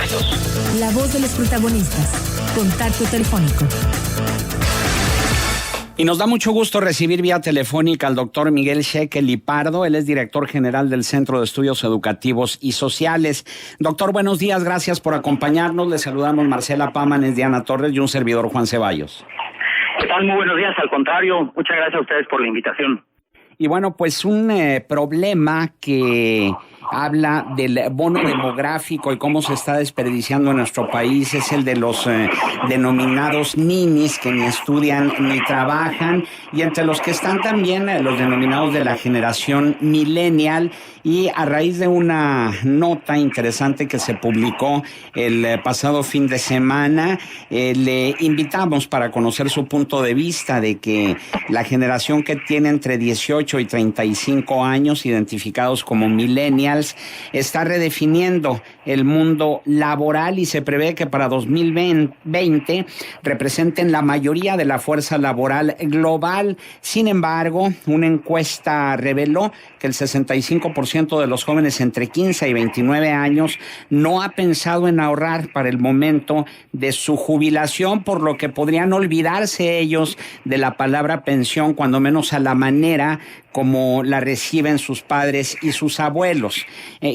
52. La voz de los protagonistas. Contacto telefónico. Y nos da mucho gusto recibir vía telefónica al doctor Miguel Shekel Pardo. Él es director general del Centro de Estudios Educativos y Sociales. Doctor, buenos días, gracias por acompañarnos. Le saludamos Marcela Pámanes, Diana Torres y un servidor Juan Ceballos. ¿Qué tal? Muy buenos días, al contrario, muchas gracias a ustedes por la invitación. Y bueno, pues un problema que habla del bono demográfico y cómo se está desperdiciando en nuestro país es el de los denominados ninis, que ni estudian ni trabajan, y entre los que están también los denominados de la generación millennial. Y a raíz de una nota interesante que se publicó el pasado fin de semana, le invitamos para conocer su punto de vista de que la generación que tiene entre 18 y 35 años, identificados como millennials, está redefiniendo el mundo laboral y se prevé que para 2020 representen la mayoría de la fuerza laboral global. Sin embargo, una encuesta reveló que el 65% de los jóvenes entre 15 y 29 años no ha pensado en ahorrar para el momento de su jubilación, por lo que podrían olvidarse ellos de la palabra pensión, cuando menos a la manera como la reciben sus padres y sus abuelos.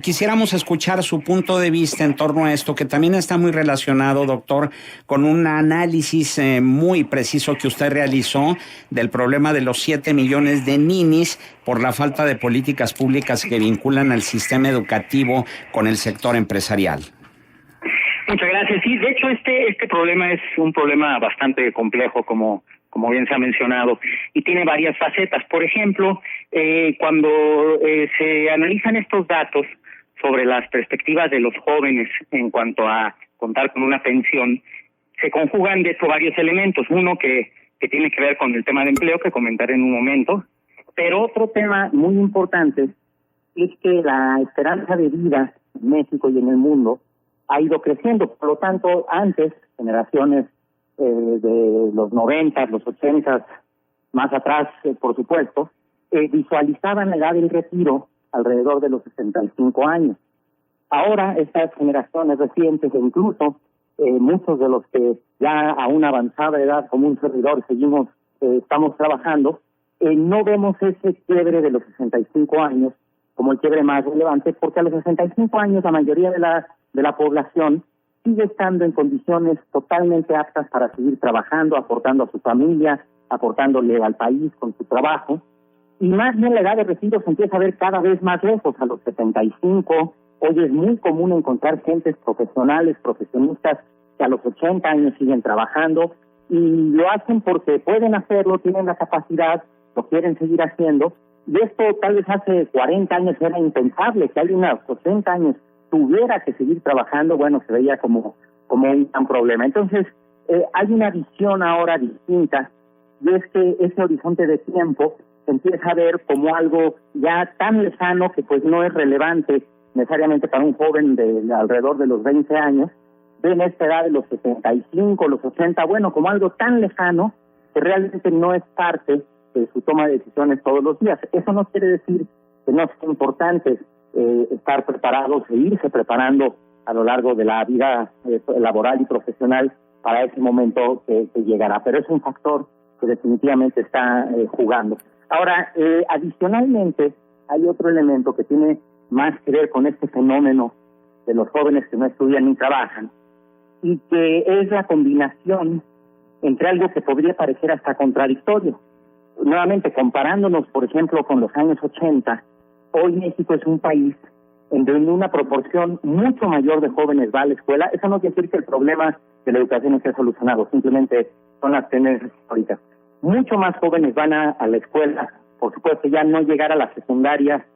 Quisiéramos escuchar su punto de vista en torno a esto, que también está muy relacionado, doctor, con un análisis muy preciso que usted realizó del problema de los 7 millones de ninis por la falta de políticas públicas que vinculan al sistema educativo con el sector empresarial. Muchas gracias. Sí, de hecho este problema es un problema bastante complejo, como bien se ha mencionado, y tiene varias facetas. Por ejemplo, cuando se analizan estos datos sobre las perspectivas de los jóvenes en cuanto a contar con una pensión, se conjugan de hecho varios elementos. Uno que tiene que ver con el tema de empleo, que comentaré en un momento, pero otro tema muy importante es que la esperanza de vida en México y en el mundo ha ido creciendo. Por lo tanto, antes, generaciones de los 90, los 80, más atrás, por supuesto, visualizaban la edad del retiro alrededor de los 65 años. Ahora, estas generaciones recientes, e incluso muchos de los que ya a una avanzada edad, como un servidor, estamos trabajando, no vemos ese quiebre de los 65 años como el quiebre más relevante, porque a los 65 años la mayoría de la población sigue estando en condiciones totalmente aptas para seguir trabajando, aportando a su familia, aportándole al país con su trabajo. Y más bien la edad de retiro se empieza a ver cada vez más lejos, a los 75. Hoy es muy común encontrar gentes profesionistas que a los 80 años siguen trabajando, y lo hacen porque pueden hacerlo, tienen la capacidad, lo quieren seguir haciendo. Y esto tal vez hace 40 años era impensable, que alguien a los 80 años tuviera que seguir trabajando. Bueno, se veía como un gran problema. Entonces, hay una visión ahora distinta, y es que ese horizonte de tiempo se empieza a ver como algo ya tan lejano que pues no es relevante necesariamente para un joven de alrededor de los 20 años, ven esta edad de los 75, los 80, bueno, como algo tan lejano que realmente no es parte de su toma de decisiones todos los días. Eso no quiere decir que no sea importante estar preparados e irse preparando a lo largo de la vida laboral y profesional para ese momento que llegará, pero es un factor que definitivamente está jugando. Ahora, adicionalmente, hay otro elemento que tiene más que ver con este fenómeno de los jóvenes que no estudian ni trabajan, y que es la combinación entre algo que podría parecer hasta contradictorio. Nuevamente, comparándonos, por ejemplo, con los años 80, hoy México es un país en donde una proporción mucho mayor de jóvenes va a la escuela. Eso no quiere decir que el problema de la educación esté solucionado, simplemente son las tendencias históricas. Mucho más jóvenes van a la escuela. Por supuesto, ya no llegar a la secundaria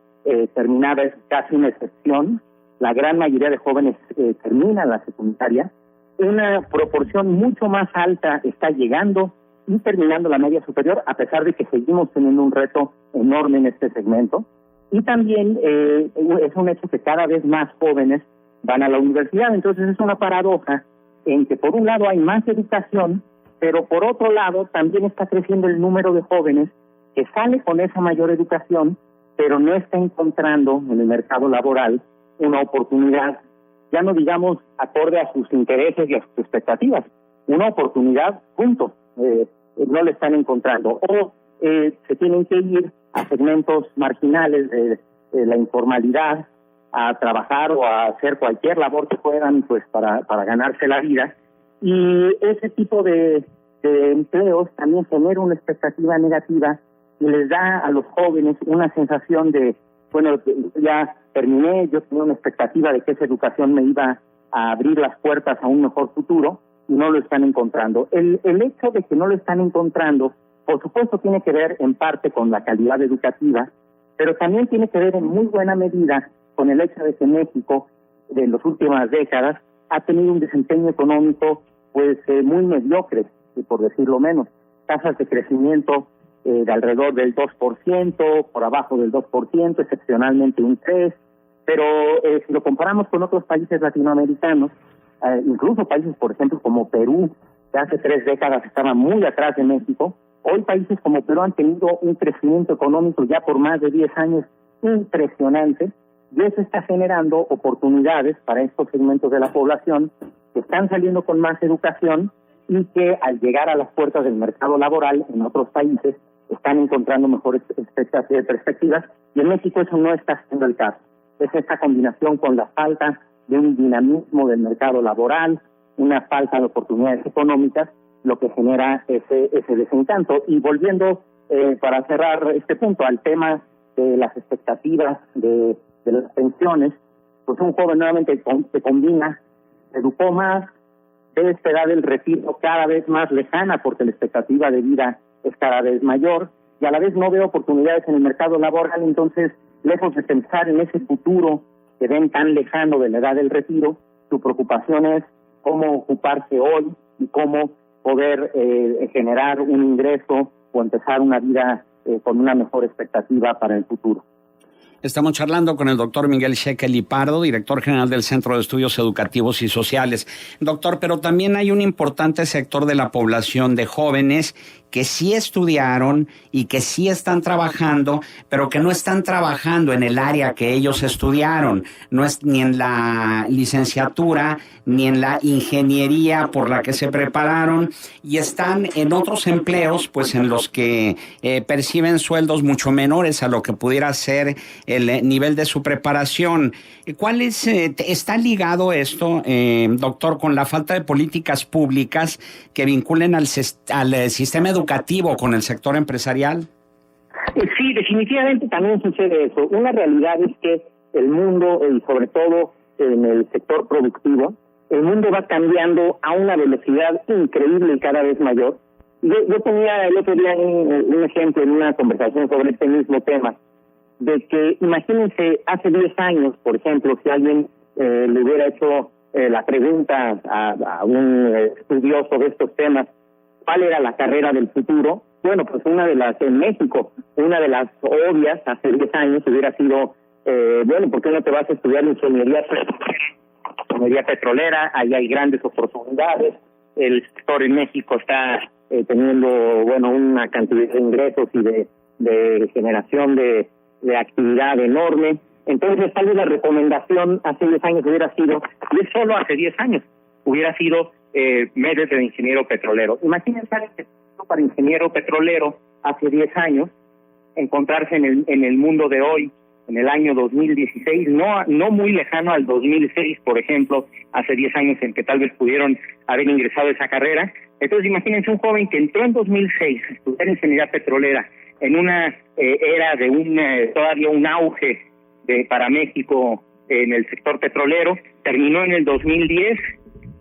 terminada es casi una excepción. La gran mayoría de jóvenes terminan la secundaria. Una proporción mucho más alta está llegando y terminando la media superior, a pesar de que seguimos teniendo un reto enorme en este segmento. Y también es un hecho que cada vez más jóvenes van a la universidad. Entonces es una paradoja en que por un lado hay más educación, pero por otro lado también está creciendo el número de jóvenes que sale con esa mayor educación, pero no está encontrando en el mercado laboral una oportunidad ya no digamos acorde a sus intereses y a sus expectativas. Una oportunidad, punto, no le están encontrando. O se tienen que ir a segmentos marginales de la informalidad, a trabajar o a hacer cualquier labor que puedan, pues para ganarse la vida. Y ese tipo de empleos también genera una expectativa negativa y les da a los jóvenes una sensación de, bueno, ya terminé, yo tenía una expectativa de que esa educación me iba a abrir las puertas a un mejor futuro, y no lo están encontrando. El hecho de que no lo están encontrando, por supuesto, tiene que ver en parte con la calidad educativa, pero también tiene que ver en muy buena medida con el hecho de que México, en las últimas décadas, ha tenido un desempeño económico pues muy mediocre, por decirlo menos. Tasas de crecimiento de alrededor del 2%, por abajo del 2%, excepcionalmente un 3%, pero si lo comparamos con otros países latinoamericanos, incluso países, por ejemplo, como Perú, que hace 3 décadas estaba muy atrás de México, hoy países como Perú han tenido un crecimiento económico ya por más de 10 años impresionante, y eso está generando oportunidades para estos segmentos de la población que están saliendo con más educación y que al llegar a las puertas del mercado laboral en otros países están encontrando mejores perspectivas, y en México eso no está siendo el caso. Es esta combinación con la falta de un dinamismo del mercado laboral, una falta de oportunidades económicas, lo que genera ese desencanto. Y volviendo, para cerrar este punto, al tema de las expectativas de las pensiones, pues un joven nuevamente se combina, se educó más, ve esta edad del retiro cada vez más lejana porque la expectativa de vida es cada vez mayor, y a la vez no ve oportunidades en el mercado laboral. Entonces, lejos de pensar en ese futuro que ven tan lejano de la edad del retiro, su preocupación es cómo ocuparse hoy y cómo poder generar un ingreso o empezar una vida con una mejor expectativa para el futuro. Estamos charlando con el doctor Miguel Shekel Pardo, director general del Centro de Estudios Educativos y Sociales. Doctor, pero también hay un importante sector de la población de jóvenes que sí estudiaron y que sí están trabajando, pero que no están trabajando en el área que ellos estudiaron, no es ni en la licenciatura ni en la ingeniería por la que se prepararon, y están en otros empleos pues en los que perciben sueldos mucho menores a lo que pudiera ser el nivel de su preparación. ¿Cuál es, está ligado esto, doctor, con la falta de políticas públicas que vinculen al sistema educativo con el sector empresarial? Sí, definitivamente también sucede eso. Una realidad es que el mundo, y sobre todo en el sector productivo, el mundo va cambiando a una velocidad increíble y cada vez mayor. Yo tenía el otro día un ejemplo en una conversación sobre este mismo tema, de que imagínense hace 10 años, por ejemplo, si alguien le hubiera hecho la pregunta a un estudioso de estos temas, ¿cuál era la carrera del futuro? Bueno, pues en México, una de las obvias hace 10 años hubiera sido, bueno, ¿por qué no te vas a estudiar ingeniería petrolera? Ahí hay grandes oportunidades. El sector en México está teniendo, bueno, una cantidad de ingresos y de generación de actividad enorme. Entonces, tal vez la recomendación hace 10 años hubiera sido, y es solo hace 10 años, hubiera sido métete de ingeniero petrolero. Imagínense que para ingeniero petrolero hace 10 años, encontrarse en el mundo de hoy, en el año 2016, no muy lejano al 2006, por ejemplo, hace 10 años en que tal vez pudieron haber ingresado a esa carrera. Entonces, imagínense un joven que entró en 2006 a estudiar ingeniería petrolera en una era de todavía un auge para México en el sector petrolero, terminó en el 2010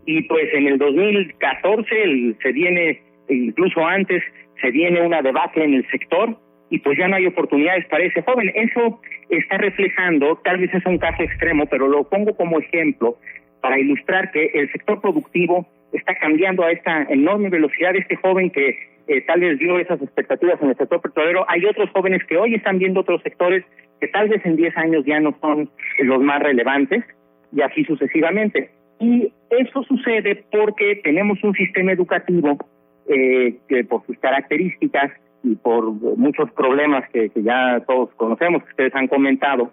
y pues en el 2014 se viene, incluso antes, se viene una debacle en el sector y pues ya no hay oportunidades para ese joven. Eso está reflejando, tal vez es un caso extremo, pero lo pongo como ejemplo para ilustrar que el sector productivo está cambiando a esta enorme velocidad. Este joven que tal vez vio esas expectativas en el sector petrolero, hay otros jóvenes que hoy están viendo otros sectores que tal vez en 10 años ya no son los más relevantes, y así sucesivamente. Y eso sucede porque tenemos un sistema educativo que por sus características y por muchos problemas que ya todos conocemos, que ustedes han comentado,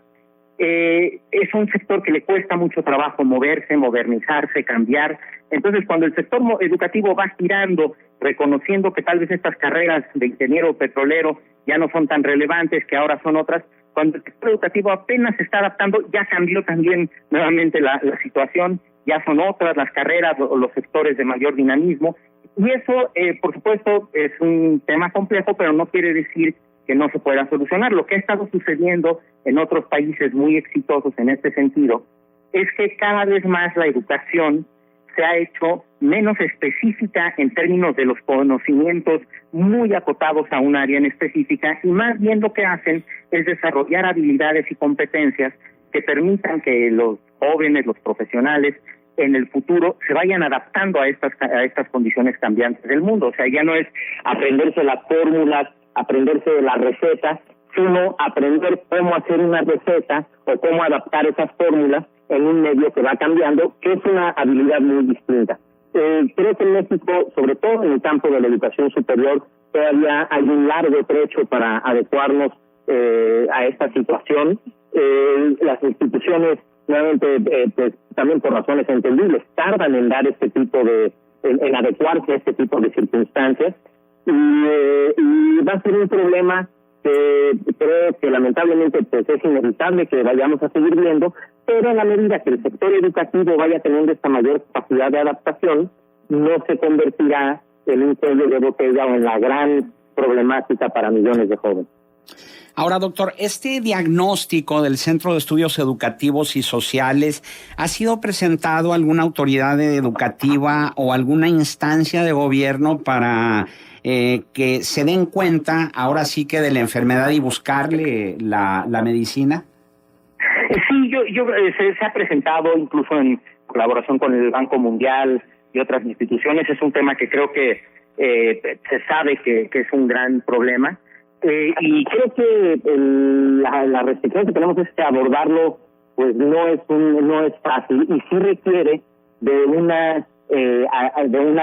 es un sector que le cuesta mucho trabajo moverse, modernizarse, cambiar. Entonces, cuando el sector educativo va girando, reconociendo que tal vez estas carreras de ingeniero petrolero ya no son tan relevantes, que ahora son otras, cuando el sector educativo apenas se está adaptando, ya cambió también nuevamente la situación, ya son otras las carreras o los sectores de mayor dinamismo. Y eso, por supuesto, es un tema complejo, pero no quiere decir que no se pueda solucionar. Lo que ha estado sucediendo en otros países muy exitosos en este sentido es que cada vez más la educación se ha hecho menos específica en términos de los conocimientos muy acotados a un área en específica, y más bien lo que hacen es desarrollar habilidades y competencias que permitan que los jóvenes, los profesionales, en el futuro se vayan adaptando a estas condiciones cambiantes del mundo. O sea, ya no es aprenderse las fórmulas, aprenderse la receta, sino aprender cómo hacer una receta o cómo adaptar esas fórmulas en un medio que va cambiando, que es una habilidad muy distinta. Creo que en México, sobre todo en el campo de la educación superior, todavía hay un largo trecho para adecuarnos a esta situación. Las instituciones, nuevamente, pues también por razones entendibles, tardan en dar este tipo en adecuarse a este tipo de circunstancias, y va a ser un problema que creo que lamentablemente pues es inevitable que vayamos a seguir viendo, pero a la medida que el sector educativo vaya teniendo esta mayor capacidad de adaptación, no se convertirá en un cuello de botella o en la gran problemática para millones de jóvenes. Ahora, doctor, este diagnóstico del Centro de Estudios Educativos y Sociales, ¿ha sido presentado a alguna autoridad educativa o alguna instancia de gobierno para que se den cuenta ahora sí que de la enfermedad y buscarle la medicina? Sí, se ha presentado incluso en colaboración con el Banco Mundial y otras instituciones. Es un tema que creo que se sabe que es un gran problema. Y creo que la restricción que tenemos es que abordarlo pues no es fácil, y sí requiere de una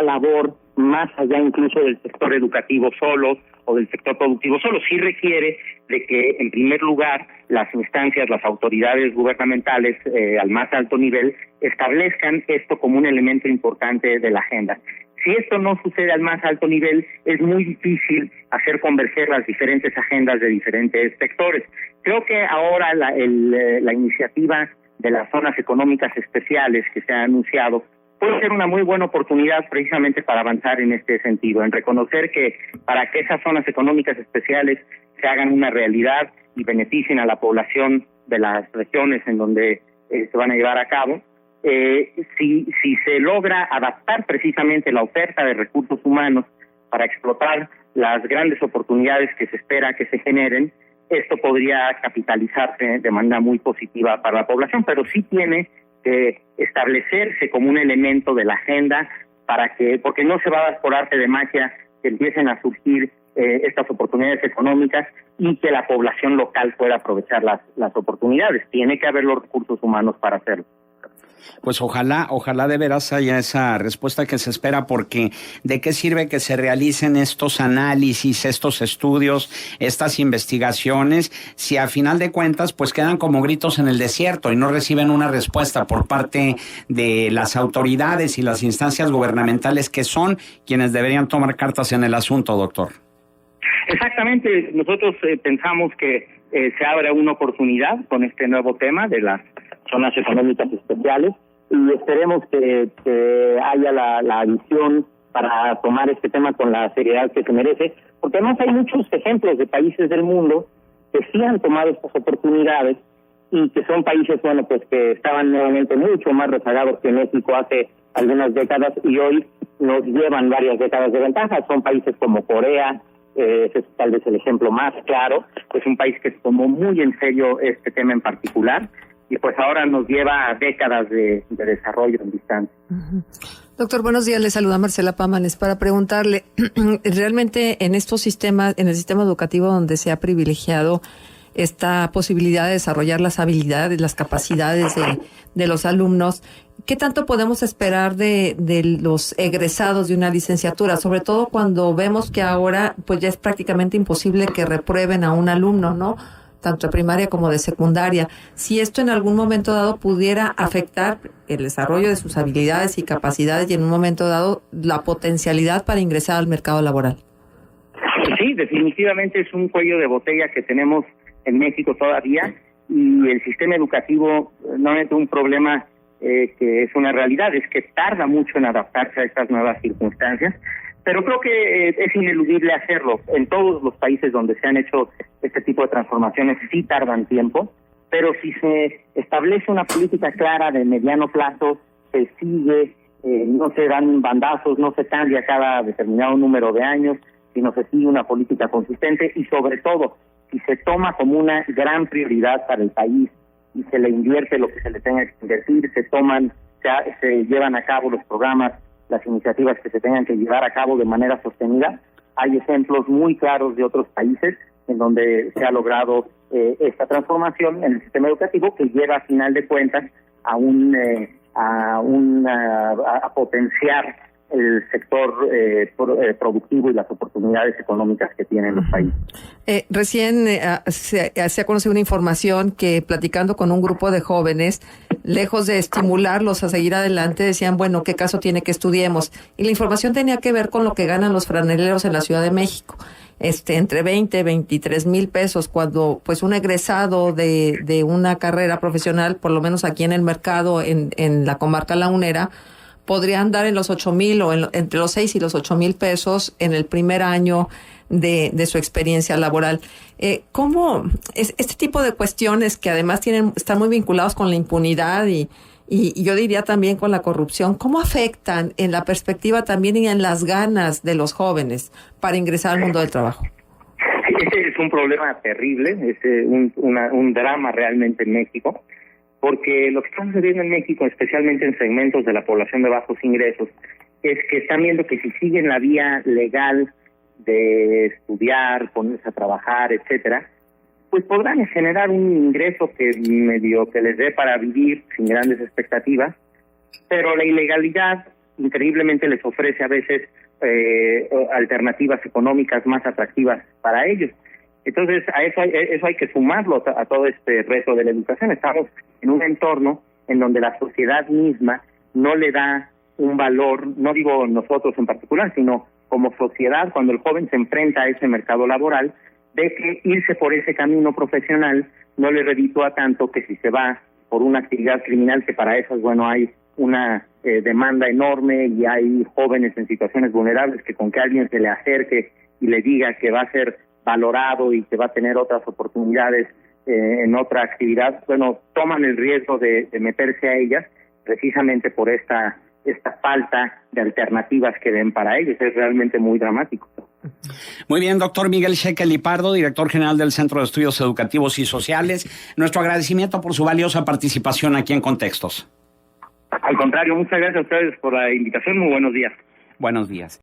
labor más allá incluso del sector educativo solo o del sector productivo solo. Sí requiere de que en primer lugar las instancias, las autoridades gubernamentales al más alto nivel establezcan esto como un elemento importante de la agenda. Si esto no sucede al más alto nivel, es muy difícil hacer converger las diferentes agendas de diferentes sectores. Creo que ahora la iniciativa de las zonas económicas especiales que se ha anunciado puede ser una muy buena oportunidad precisamente para avanzar en este sentido, en reconocer que para que esas zonas económicas especiales se hagan una realidad y beneficien a la población de las regiones en donde se van a llevar a cabo, si se logra adaptar precisamente la oferta de recursos humanos para explotar las grandes oportunidades que se espera que se generen, esto podría capitalizarse de manera muy positiva para la población, pero sí tiene que establecerse como un elemento de la agenda porque no se va a dar por arte de magia que empiecen a surgir estas oportunidades económicas y que la población local pueda aprovechar las oportunidades. Tiene que haber los recursos humanos para hacerlo. Pues ojalá de veras haya esa respuesta que se espera, porque ¿de qué sirve que se realicen estos análisis, estos estudios, estas investigaciones, si a final de cuentas pues quedan como gritos en el desierto y no reciben una respuesta por parte de las autoridades y las instancias gubernamentales, que son quienes deberían tomar cartas en el asunto, doctor? Exactamente. Nosotros pensamos que se abre una oportunidad con este nuevo tema de las zonas económicas especiales, y esperemos que haya la visión para tomar este tema con la seriedad que se merece, porque además hay muchos ejemplos de países del mundo que sí han tomado estas oportunidades y que son países, bueno, pues que estaban nuevamente mucho más rezagados que México hace algunas décadas y hoy nos llevan varias décadas de ventaja. Son países como Corea, ese es tal vez el ejemplo más claro. Es un país que tomó muy en serio este tema en particular, y pues ahora nos lleva a décadas de desarrollo en distancia. Uh-huh. Doctor, buenos días. Le saluda Marcela Pámanes para preguntarle, realmente en estos sistemas, en el sistema educativo donde se ha privilegiado esta posibilidad de desarrollar las habilidades, las capacidades de los alumnos, ¿qué tanto podemos esperar de los egresados de una licenciatura? Sobre todo cuando vemos que ahora pues ya es prácticamente imposible que reprueben a un alumno, ¿no? tanto de primaria como de secundaria, si esto en algún momento dado pudiera afectar el desarrollo de sus habilidades y capacidades y en un momento dado la potencialidad para ingresar al mercado laboral. Sí, definitivamente es un cuello de botella que tenemos en México todavía, y el sistema educativo no es un problema que es una realidad, es que tarda mucho en adaptarse a estas nuevas circunstancias, pero creo que es ineludible hacerlo. En todos los países donde se han hecho este tipo de transformaciones sí tardan tiempo, pero si se establece una política clara de mediano plazo, se sigue, no se dan bandazos, no se cambia cada determinado número de años, sino se sigue una política consistente, y sobre todo, si se toma como una gran prioridad para el país y se le invierte lo que se le tenga que invertir, se llevan a cabo los programas, las iniciativas que se tengan que llevar a cabo de manera sostenida. Hay ejemplos muy claros de otros países en donde se ha logrado esta transformación en el sistema educativo, que lleva a final de cuentas a potenciar el sector productivo y las oportunidades económicas que tienen los países. Recién se ha conocido una información que, platicando con un grupo de jóvenes, lejos de estimularlos a seguir adelante, decían, bueno, ¿qué caso tiene que estudiemos? Y la información tenía que ver con lo que ganan los franeleros en la Ciudad de México. Entre 20 y 23 mil pesos, cuando pues un egresado de una carrera profesional, por lo menos aquí en el mercado, en la comarca lagunera, podría andar en los 8,000 o entre los 6 y los 8,000 pesos en el primer año de su experiencia laboral. ¿Cómo es este tipo de cuestiones que además están muy vinculados con la impunidad y yo diría también con la corrupción, cómo afectan en la perspectiva también y en las ganas de los jóvenes para ingresar al mundo del trabajo? Este es un problema terrible, es un drama realmente en México, porque lo que está sucediendo en México, especialmente en segmentos de la población de bajos ingresos, es que están viendo que si siguen la vía legal de estudiar, ponerse a trabajar, etcétera, pues podrán generar un ingreso que medio que les dé para vivir sin grandes expectativas, pero la ilegalidad increíblemente les ofrece a veces alternativas económicas más atractivas para ellos. Entonces, a eso hay que sumarlo a todo este reto de la educación. Estamos en un entorno en donde la sociedad misma no le da un valor, no digo nosotros en particular, sino como sociedad, cuando el joven se enfrenta a ese mercado laboral, ve que irse por ese camino profesional no le reditúa tanto que si se va por una actividad criminal, que para eso, bueno, hay una demanda enorme y hay jóvenes en situaciones vulnerables que con que alguien se le acerque y le diga que va a ser valorado y que va a tener otras oportunidades en otra actividad, bueno, toman el riesgo de meterse a ellas precisamente por esta falta de alternativas que ven para ellos. Es realmente muy dramático. Muy bien, doctor Miguel Shekel y Pardo, director general del Centro de Estudios Educativos y Sociales. Nuestro agradecimiento por su valiosa participación aquí en Contextos. Al contrario, muchas gracias a ustedes por la invitación. Muy buenos días. Buenos días.